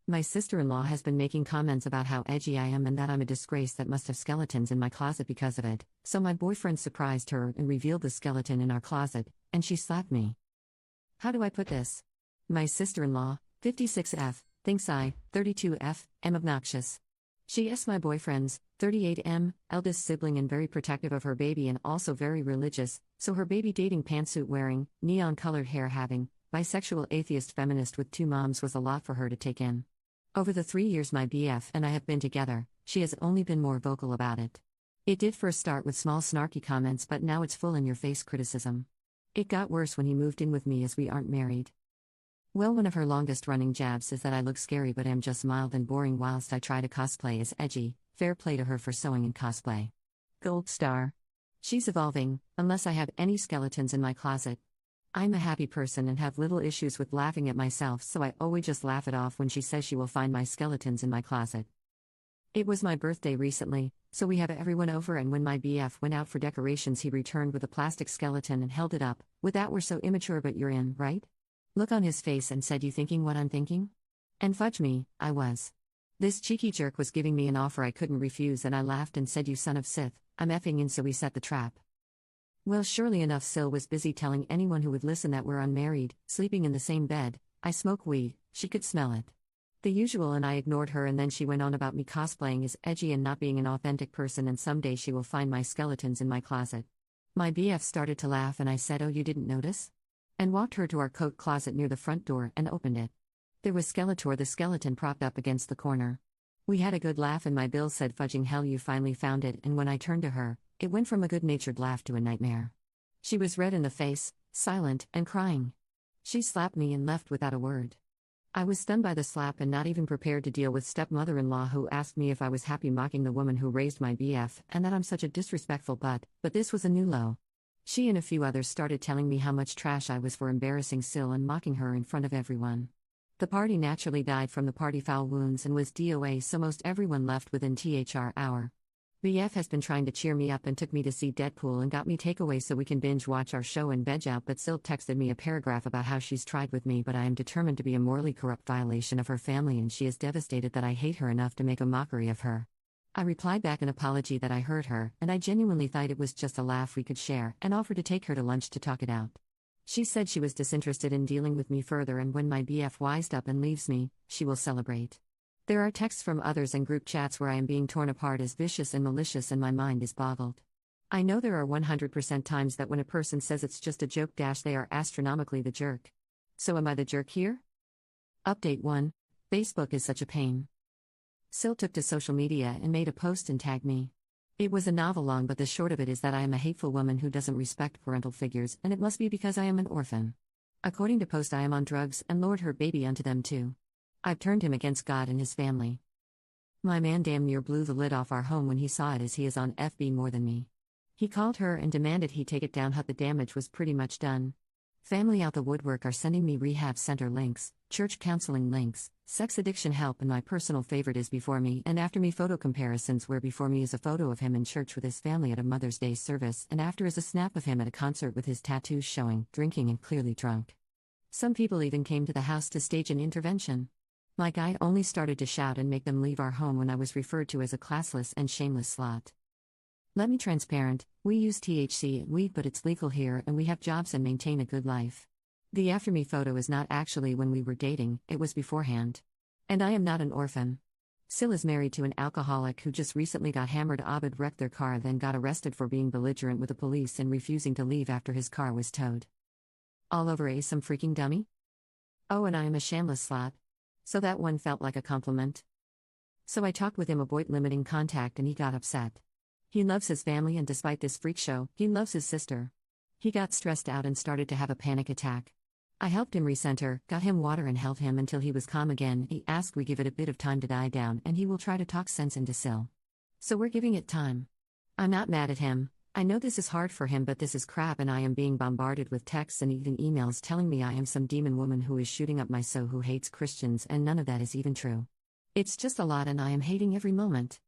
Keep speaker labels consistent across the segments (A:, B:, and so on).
A: My sister-in-law has been making comments about how edgy I am and that I'm a disgrace that must have skeletons in my closet because of it, so my boyfriend surprised her and revealed the skeleton in our closet, and she slapped me. How do I put this? My sister-in-law, 56F, thinks I, 32F, am obnoxious. She is my boyfriend's, 38M, eldest sibling and very protective of her baby and also very religious, so her baby dating pantsuit wearing, neon-colored hair having, bisexual atheist feminist with two moms was a lot for her to take in. Over the 3 years my BF and I have been together, she has only been more vocal about it. It did first start with small snarky comments, but now it's full in-your-face criticism. It got worse when he moved in with me as we aren't married. Well, one of her longest-running jabs is that I look scary but am just mild and boring whilst I try to cosplay as edgy. Fair play to her for sewing and cosplay. Gold star. She's evolving, unless I have any skeletons in my closet. I'm a happy person and have little issues with laughing at myself, so I always just laugh it off when she says she will find my skeletons in my closet. It was my birthday recently, so we have everyone over, and when my BF went out for decorations he returned with a plastic skeleton and held it up, with that "we're so immature but you're in, right?" look on his face and said, "You thinking what I'm thinking?" And fudge me, I was. This cheeky jerk was giving me an offer I couldn't refuse, and I laughed and said, "You son of Sith, I'm effing in," so we set the trap. Well, surely enough, Sil was busy telling anyone who would listen that we're unmarried, sleeping in the same bed, I smoke weed, she could smell it. The usual, and I ignored her, and then she went on about me cosplaying as edgy and not being an authentic person, and someday she will find my skeletons in my closet. My BF started to laugh and I said, "Oh, you didn't notice?" And walked her to our coat closet near the front door and opened it. There was Skeletor the skeleton propped up against the corner. We had a good laugh and my Bill said, "Fudging hell, you finally found it," and when I turned to her, it went from a good-natured laugh to a nightmare. She was red in the face, silent, and crying. She slapped me and left without a word. I was stunned by the slap and not even prepared to deal with stepmother-in-law who asked me if I was happy mocking the woman who raised my BF and that I'm such a disrespectful butt, but this was a new low. She and a few others started telling me how much trash I was for embarrassing Sil and mocking her in front of everyone. The party naturally died from the party foul wounds and was DOA, so most everyone left within THR hour. BF has been trying to cheer me up and took me to see Deadpool and got me takeaway so we can binge watch our show and veg out, but Sil texted me a paragraph about how she's tried with me but I am determined to be a morally corrupt violation of her family and she is devastated that I hate her enough to make a mockery of her. I replied back an apology that I hurt her and I genuinely thought it was just a laugh we could share and offered to take her to lunch to talk it out. She said she was disinterested in dealing with me further and when my BF wised up and leaves me, she will celebrate. There are texts from others and group chats where I am being torn apart as vicious and malicious and my mind is boggled. I know there are 100% times that when a person says it's just a joke they are astronomically the jerk. So am I the jerk here? Update 1. Facebook is such a pain. Sil took to social media and made a post and tagged me. It was a novel long, but the short of it is that I am a hateful woman who doesn't respect parental figures, and it must be because I am an orphan. According to post, I am on drugs and lured her baby unto them too. I've turned him against God and his family. My man damn near blew the lid off our home when he saw it, as he is on FB more than me. He called her and demanded he take it down. The damage was pretty much done. Family out the woodwork are sending me rehab center links, church counseling links, sex addiction help, and my personal favorite is before me and after me photo comparisons, where before me is a photo of him in church with his family at a Mother's Day service and after is a snap of him at a concert with his tattoos showing, drinking and clearly drunk. Some people even came to the house to stage an intervention. My guy only started to shout and make them leave our home when I was referred to as a classless and shameless slut. Let me transparent, we use THC and weed, but it's legal here and we have jobs and maintain a good life. The after me photo is not actually when we were dating, it was beforehand. And I am not an orphan. Sil is married to an alcoholic who just recently got hammered. Abed wrecked their car, then got arrested for being belligerent with the police and refusing to leave after his car was towed. All over some freaking dummy? Oh, and I am a shameless slut. So that one felt like a compliment. So I talked with him about limiting contact and he got upset. He loves his family and despite this freak show, he loves his sister. He got stressed out and started to have a panic attack. I helped him recenter, got him water and held him until he was calm again. He asked we give it a bit of time to die down and he will try to talk sense into Sil. So we're giving it time. I'm not mad at him. I know this is hard for him, but this is crap and I am being bombarded with texts and even emails telling me I am some demon woman who is shooting up my soul who hates Christians, and none of that is even true. It's just a lot and I am hating every moment.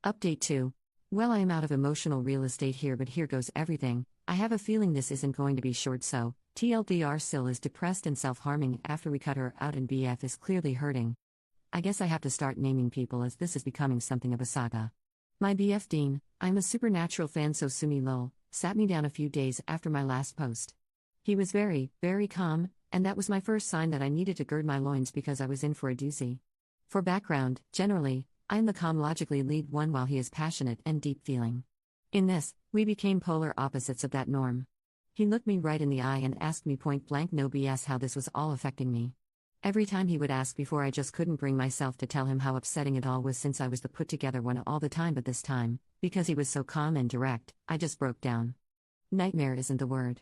A: Update 2. Well, I am out of emotional real estate here, but here goes everything. I have a feeling this isn't going to be short, so TLDR, Sil is depressed and self-harming after we cut her out and BF is clearly hurting. I guess I have to start naming people as this is becoming something of a saga. My BF Dean, I'm a supernatural fan, so Sumi lol, sat me down a few days after my last post. He was very, very calm, and that was my first sign that I needed to gird my loins because I was in for a doozy. For background, generally, I am the calm, logically lead one while he is passionate and deep feeling. In this, we became polar opposites of that norm. He looked me right in the eye and asked me point blank, no BS, how this was all affecting me. Every time he would ask before, I just couldn't bring myself to tell him how upsetting it all was, since I was the put together one all the time, but this time, because he was so calm and direct, I just broke down. Nightmare isn't the word.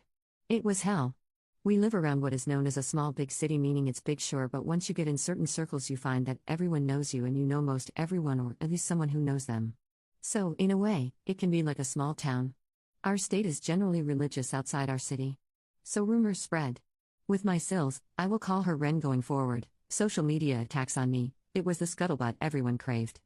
A: It was hell. We live around what is known as a small big city, meaning it's big, sure, but once you get in certain circles you find that everyone knows you and you know most everyone, or at least someone who knows them. So, in a way, it can be like a small town. Our state is generally religious outside our city. So rumors spread. With my Sills, I will call her Ren going forward, social media attacks on me, it was the scuttlebutt everyone craved.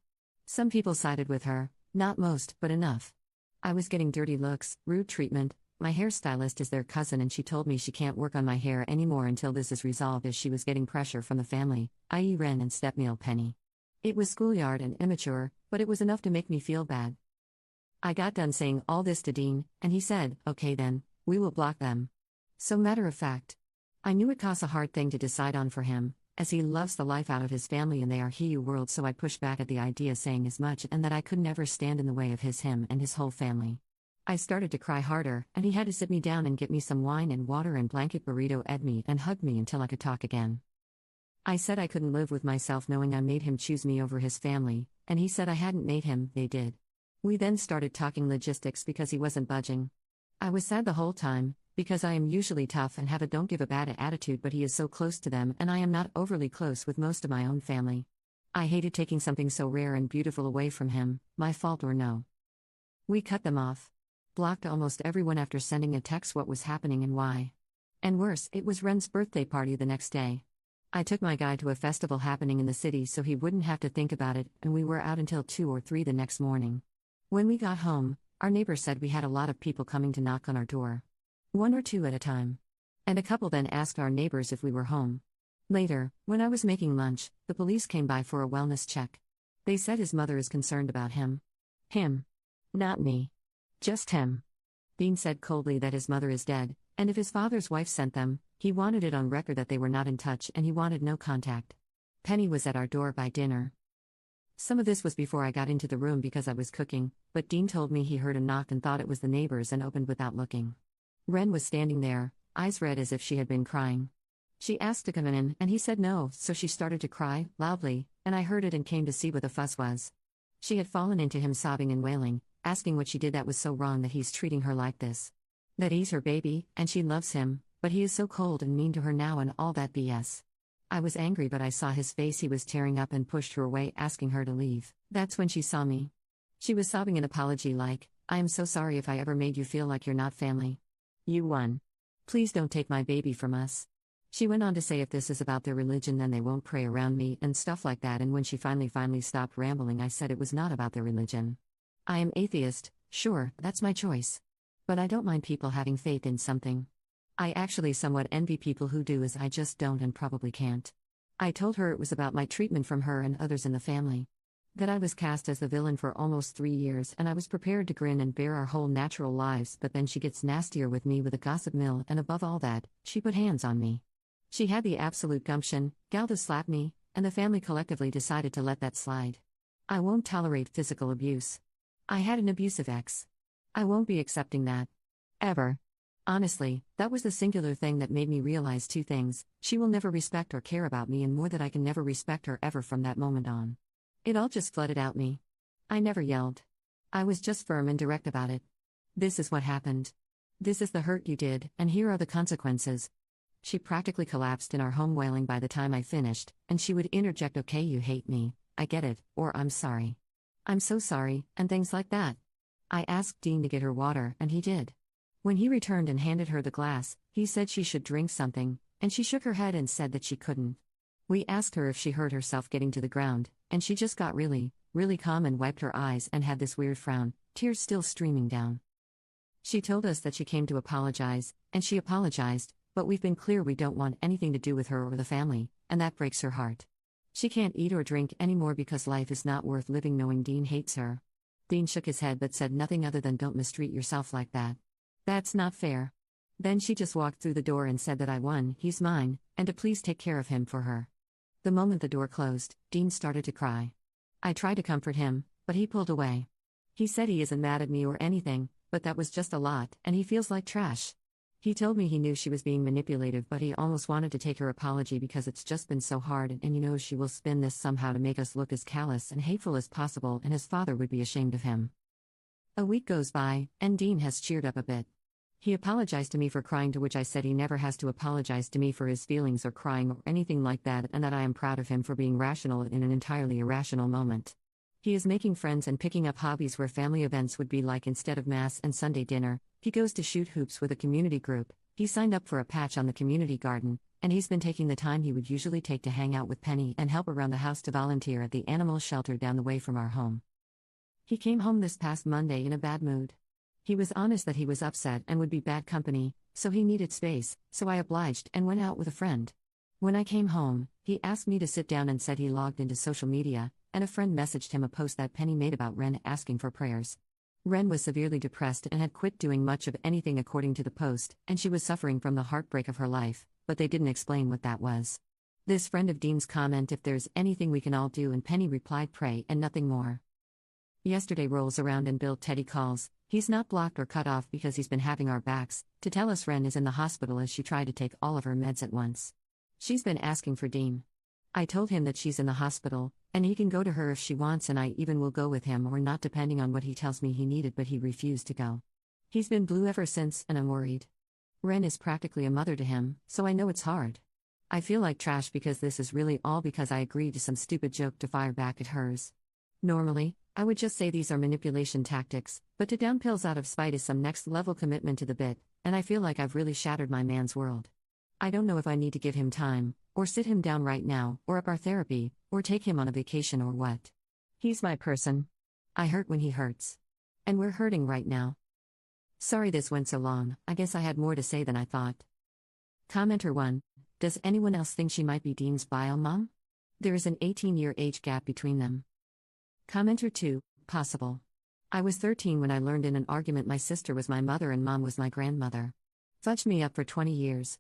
A: Some people sided with her, not most, but enough. I was getting dirty looks, rude treatment. My hairstylist is their cousin and she told me she can't work on my hair anymore until this is resolved, as she was getting pressure from the family, i.e. Ren and stepmeal Penny. It was schoolyard and immature, but it was enough to make me feel bad. I got done saying all this to Dean, and he said, okay then, we will block them. So matter of fact. I knew it costs a hard thing to decide on for him, as he loves the life out of his family and they are Hiyu world, so I pushed back at the idea, saying as much and that I could never stand in the way of him and his whole family. I started to cry harder, and he had to sit me down and get me some wine and water and blanket burrito, ed me and hugged me until I could talk again. I said I couldn't live with myself knowing I made him choose me over his family, and he said I hadn't made him, they did. We then started talking logistics because he wasn't budging. I was sad the whole time, because I am usually tough and have a don't give a bad attitude, but he is so close to them and I am not overly close with most of my own family. I hated taking something so rare and beautiful away from him, my fault or no. We cut them off. Blocked almost everyone after sending a text what was happening and why. And worse, it was Ren's birthday party the next day. I took my guy to a festival happening in the city so he wouldn't have to think about it, and we were out until 2 or 3 the next morning. When we got home, our neighbor said we had a lot of people coming to knock on our door. 1 or 2 at a time. And a couple then asked our neighbors if we were home. Later, when I was making lunch, the police came by for a wellness check. They said his mother is concerned about him. Him. Not me. Just him. Dean said coldly that his mother is dead, and if his father's wife sent them, he wanted it on record that they were not in touch and he wanted no contact. Penny was at our door by dinner. Some of this was before I got into the room because I was cooking, but Dean told me he heard a knock and thought it was the neighbors and opened without looking. Ren was standing there, eyes red as if she had been crying. She asked to come in and he said no, so she started to cry, loudly, and I heard it and came to see what the fuss was. She had fallen into him sobbing and wailing, asking what she did that was so wrong that he's treating her like this. That he's her baby, and she loves him, but he is so cold and mean to her now and all that BS. I was angry, but I saw his face, he was tearing up and pushed her away, asking her to leave. That's when she saw me. She was sobbing an apology like, I am so sorry if I ever made you feel like you're not family. You won. Please don't take my baby from us. She went on to say if this is about their religion then they won't pray around me and stuff like that, and when she finally stopped rambling I said it was not about their religion. I am atheist, sure, that's my choice. But I don't mind people having faith in something. I actually somewhat envy people who do, as I just don't and probably can't. I told her it was about my treatment from her and others in the family. That I was cast as the villain for almost 3 years and I was prepared to grin and bear our whole natural lives, but then she gets nastier with me with a gossip mill, and above all that, she put hands on me. She had the absolute gumption, gal, to slap me, and the family collectively decided to let that slide. I won't tolerate physical abuse. I had an abusive ex. I won't be accepting that. Ever. Honestly, that was the singular thing that made me realize 2 things: she will never respect or care about me, and more, that I can never respect her ever from that moment on. It all just flooded out me. I never yelled. I was just firm and direct about it. This is what happened. This is the hurt you did, and here are the consequences. She practically collapsed in our home wailing by the time I finished, and she would interject, okay, you hate me, I get it, or I'm sorry. I'm so sorry, and things like that. I asked Dean to get her water, and he did. When he returned and handed her the glass, he said she should drink something, and she shook her head and said that she couldn't. We asked her if she hurt herself getting to the ground, and she just got really calm and wiped her eyes and had this weird frown, tears still streaming down. She told us that she came to apologize, and she apologized, but we've been clear we don't want anything to do with her or the family, and that breaks her heart. She can't eat or drink anymore because life is not worth living knowing Dean hates her. Dean shook his head but said nothing other than don't mistreat yourself like that. That's not fair. Then she just walked through the door and said that I won, he's mine, and to please take care of him for her. The moment the door closed, Dean started to cry. I tried to comfort him, but he pulled away. He said he isn't mad at me or anything, but that was just a lot, and he feels like trash. He told me he knew she was being manipulative, but he almost wanted to take her apology because it's just been so hard, and she will spin this somehow to make us look as callous and hateful as possible, and his father would be ashamed of him. A week goes by, and Dean has cheered up a bit. He apologized to me for crying, to which I said he never has to apologize to me for his feelings or crying or anything like that, and that I am proud of him for being rational in an entirely irrational moment. He is making friends and picking up hobbies where family events would be like instead of Mass and Sunday dinner. He goes to shoot hoops with a community group, he signed up for a patch on the community garden, and he's been taking the time he would usually take to hang out with Penny and help around the house to volunteer at the animal shelter down the way from our home. He came home this past Monday in a bad mood. He was honest that he was upset and would be bad company, so he needed space, so I obliged and went out with a friend. When I came home, he asked me to sit down and said he logged into social media, and a friend messaged him a post that Penny made about Ren asking for prayers. Ren was severely depressed and had quit doing much of anything according to the post, and she was suffering from the heartbreak of her life, but they didn't explain what that was. This friend of Dean's comment if there's anything we can all do, and Penny replied pray and nothing more. Yesterday rolls around and Bill Teddy calls, he's not blocked or cut off because he's been having our backs, to tell us Ren is in the hospital as she tried to take all of her meds at once. She's been asking for Dean. I told him that she's in the hospital, and he can go to her if she wants, and I even will go with him or not depending on what he tells me he needed, but he refused to go. He's been blue ever since, and I'm worried. Ren is practically a mother to him, so I know it's hard. I feel like trash because this is really all because I agreed to some stupid joke to fire back at hers. Normally, I would just say these are manipulation tactics, but to down pills out of spite is some next level commitment to the bit, and I feel like I've really shattered my man's world. I don't know if I need to give him time, or sit him down right now, or up our therapy, or take him on a vacation or what. He's my person. I hurt when he hurts. And we're hurting right now. Sorry this went so long, I guess I had more to say than I thought. Commenter 1. Does anyone else think she might be Dean's bio mom? There is an 18-year age gap between them. Commenter 2. Possible. I was 13 when I learned in an argument my sister was my mother and mom was my grandmother. Fudged me up for 20 years.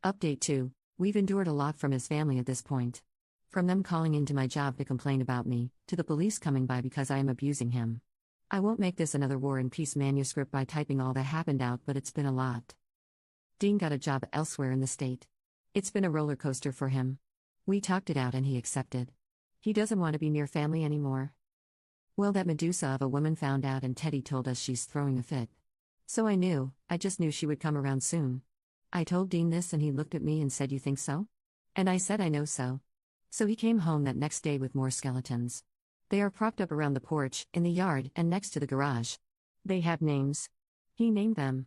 A: Update 2. We've endured a lot from his family at this point. From them calling into my job to complain about me, to the police coming by because I am abusing him. I won't make this another War and Peace manuscript by typing all that happened out, but it's been a lot. Dean got a job elsewhere in the state. It's been a roller coaster for him. We talked it out and he accepted. He doesn't want to be near family anymore. Well, that Medusa of a woman found out and Teddy told us she's throwing a fit. So I just knew she would come around soon. I told Dean this and he looked at me and said, "You think so?" And I said, "I know so." So he came home that next day with more skeletons. They are propped up around the porch, in the yard, and next to the garage. They have names. He named them.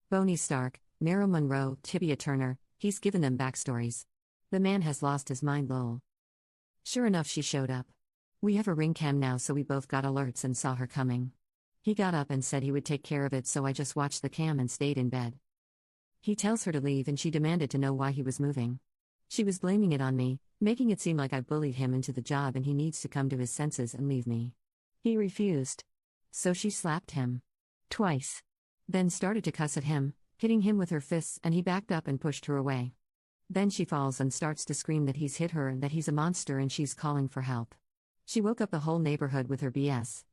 A: Boney Stark, Meryl Monroe, Tibia Turner, he's given them backstories. The man has lost his mind, lol. Sure enough, she showed up. We have a ring cam now, so we both got alerts and saw her coming. He got up and said he would take care of it, so I just watched the cam and stayed in bed. He tells her to leave and she demanded to know why he was moving. She was blaming it on me, making it seem like I bullied him into the job and he needs to come to his senses and leave me. He refused. So she slapped him. Twice. Then started to cuss at him, hitting him with her fists, and he backed up and pushed her away. Then she falls and starts to scream that he's hit her and that he's a monster and she's calling for help. She woke up the whole neighborhood with her BS.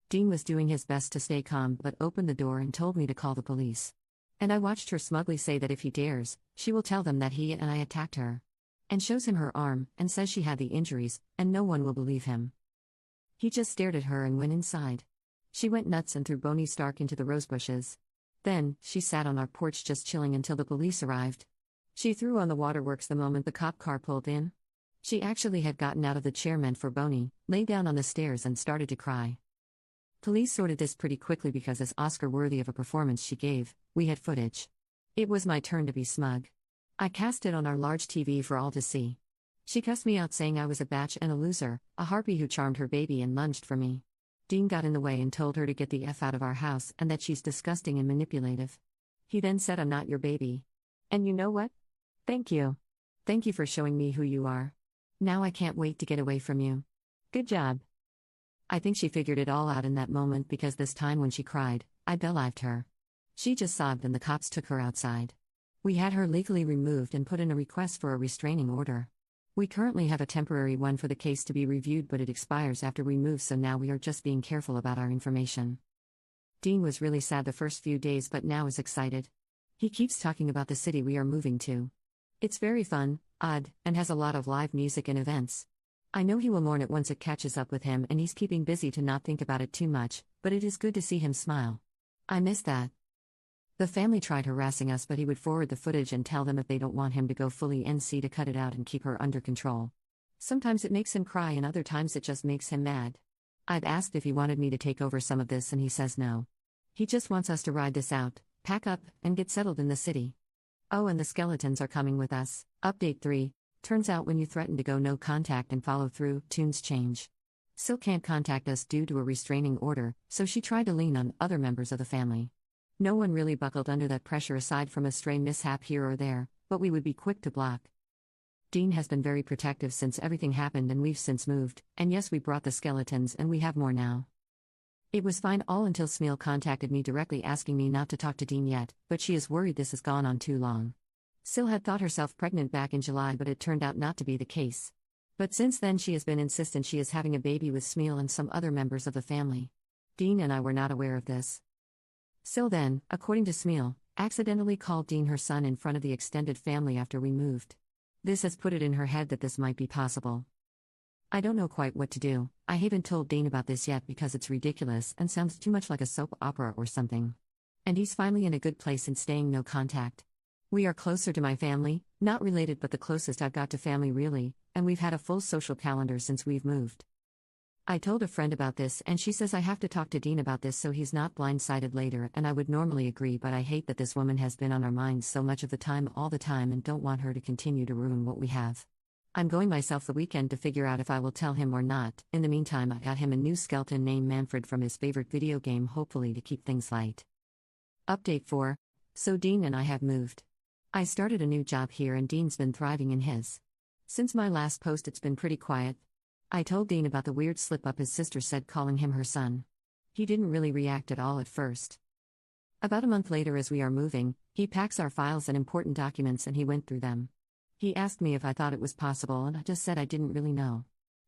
A: Dean was doing his best to stay calm but opened the door and told me to call the police. And I watched her smugly say that if he dares, she will tell them that he and I attacked her. And shows him her arm, and says she had the injuries, and no one will believe him. He just stared at her and went inside. She went nuts and threw Boney Stark into the rosebushes. Then, she sat on our porch just chilling until the police arrived. She threw on the waterworks the moment the cop car pulled in. She actually had gotten out of the chair meant for Boney, lay down on the stairs and started to cry. Police sorted this pretty quickly because as Oscar-worthy of a performance she gave, we had footage. It was my turn to be smug. I cast it on our large TV for all to see. She cussed me out saying I was a batch and a loser, a harpy who charmed her baby and lunged for me. Dean got in the way and told her to get the F out of our house and that she's disgusting and manipulative. He then said, "I'm not your baby. And you know what? Thank you. Thank you for showing me who you are. Now I can't wait to get away from you. Good job. I think she figured it all out in that moment because this time when she cried, I believed her. She just sobbed and the cops took her outside. We had her legally removed and put in a request for a restraining order. We currently have a temporary one for the case to be reviewed, but it expires after we move, so now we are just being careful about our information. Dean was really sad the first few days but now is excited. He keeps talking about the city we are moving to. It's very fun, odd, and has a lot of live music and events. I know he will mourn it once it catches up with him, and he's keeping busy to not think about it too much, but it is good to see him smile. I miss that. The family tried harassing us, but he would forward the footage and tell them if they don't want him to go fully NC to cut it out and keep her under control. Sometimes it makes him cry and other times it just makes him mad. I've asked if he wanted me to take over some of this and he says no. He just wants us to ride this out, pack up, and get settled in the city. Oh, and the skeletons are coming with us. Update 3. Turns out when you threaten to go no contact and follow through, tunes change. Sil can't contact us due to a restraining order, so she tried to lean on other members of the family. No one really buckled under that pressure aside from a stray mishap here or there, but we would be quick to block. Dean has been very protective since everything happened and we've since moved, and yes, we brought the skeletons and we have more now. It was fine all until Smeel contacted me directly asking me not to talk to Dean yet, but she is worried this has gone on too long. Sil had thought herself pregnant back in July, but it turned out not to be the case. But since then she has been insistent she is having a baby with Smeel and some other members of the family. Dean and I were not aware of this. Sil then, according to Smeel, accidentally called Dean her son in front of the extended family after we moved. This has put it in her head that this might be possible. I don't know quite what to do. I haven't told Dean about this yet because it's ridiculous and sounds too much like a soap opera or something. And he's finally in a good place and staying no contact. We are closer to my family, not related but the closest I've got to family really, and we've had a full social calendar since we've moved. I told a friend about this and she says I have to talk to Dean about this so he's not blindsided later, and I would normally agree, but I hate that this woman has been on our minds so much of the time all the time and don't want her to continue to ruin what we have. I'm going myself the weekend to figure out if I will tell him or not. In the meantime, I got him a new skeleton named Manfred from his favorite video game, hopefully to keep things light. Update 4. So Dean and I have moved. I started a new job here and Dean's been thriving in his. Since my last post it's been pretty quiet. I told Dean about the weird slip-up his sister said calling him her son. He didn't really react at all at first. About a month later, as we are moving, he packs our files and important documents and he went through them. He asked me if I thought it was possible and I just said I didn't really know.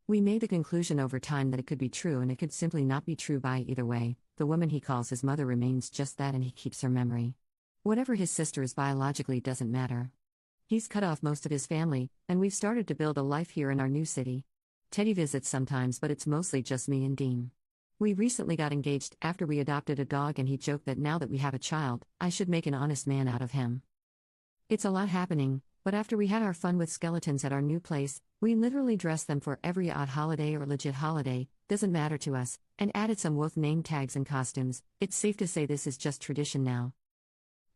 A: We made the conclusion over time that it could be true and it could simply not be true. By either way, the woman he calls his mother remains just that and he keeps her memory. Whatever his sister is biologically doesn't matter. He's cut off most of his family, and we've started to build a life here in our new city. Teddy visits sometimes, but it's mostly just me and Dean. We recently got engaged after we adopted a dog and he joked that now that we have a child, I should make an honest man out of him. It's a lot happening, but after we had our fun with skeletons at our new place, we literally dressed them for every odd holiday or legit holiday, doesn't matter to us, and added some wolf name tags and costumes. It's safe to say this is just tradition now.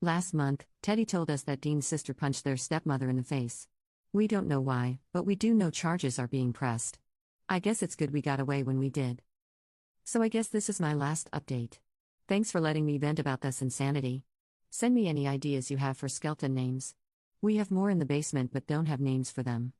A: Last month, Teddy told us that Dean's sister punched their stepmother in the face. We don't know why, but we do know charges are being pressed. I guess it's good we got away when we did. So I guess this is my last update. Thanks for letting me vent about this insanity. Send me any ideas you have for skeleton names. We have more in the basement but don't have names for them.